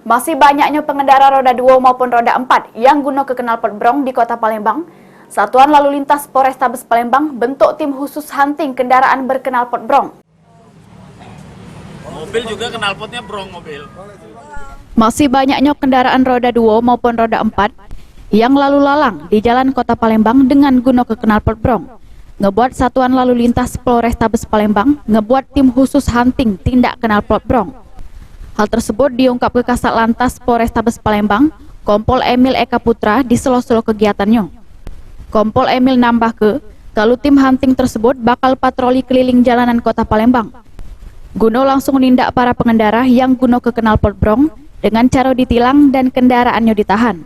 Masih banyaknya pengendara roda 2 maupun roda 4 yang guna ke knalpot brong di Kota Palembang. Satuan Lalu Lintas Polrestabes Palembang bentuk tim khusus hunting kendaraan berknalpot brong. Mobil juga knalpotnya brong mobil. Masih banyaknya kendaraan roda 2 maupun roda 4 yang lalu lalang di jalan Kota Palembang dengan guna ke knalpot brong. Ngebuat Satuan Lalu Lintas Polrestabes Palembang ngebuat tim khusus hunting tindak knalpot brong. Hal tersebut diungkap ke Kasat Lantas Polrestabes Palembang, Kompol Emil Eka Putra di selo-selo kegiatannya. Kompol Emil nambah kalau tim hunting tersebut bakal patroli keliling jalanan Kota Palembang. Guna langsung nindak para pengendara yang guna ke knalpot brong dengan cara ditilang dan kendaraannya ditahan.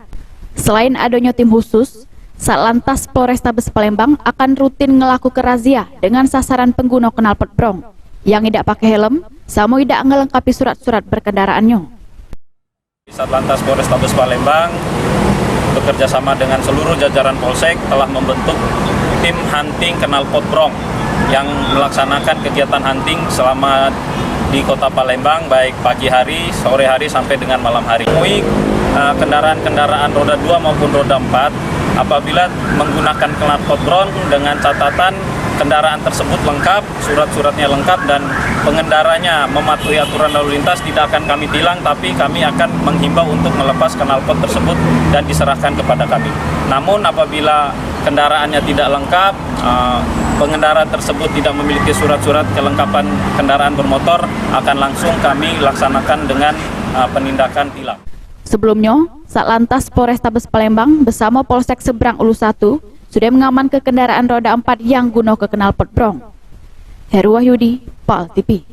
Selain adanya tim khusus, Satlantas Polrestabes Palembang akan rutin ngelakukan razia dengan sasaran pengguna knalpot brong yang tidak pakai helm, sama tidak melengkapi surat-surat berkendaraannya. Satlantas Polrestabes Palembang bekerja sama dengan seluruh jajaran Polsek telah membentuk tim hunting knalpot brong yang melaksanakan kegiatan hunting selama di Kota Palembang, baik pagi hari, sore hari, sampai dengan malam hari. Kendaraan-kendaraan roda 2 maupun roda 4 apabila menggunakan knalpot brong dengan catatan kendaraan tersebut lengkap, surat-suratnya lengkap, dan pengendaranya mematuhi aturan lalu lintas, tidak akan kami tilang, tapi kami akan menghimbau untuk melepas knalpot tersebut dan diserahkan kepada kami. Namun apabila kendaraannya tidak lengkap, pengendara tersebut tidak memiliki surat-surat kelengkapan kendaraan bermotor, akan langsung kami laksanakan dengan penindakan tilang. Sebelumnya, Satlantas Polrestabes Palembang bersama Polsek Seberang Ulu 1 sudah mengamankan kendaraan roda 4 yang guna ke knalpot brong. Heru Wahyudi, PAL TV.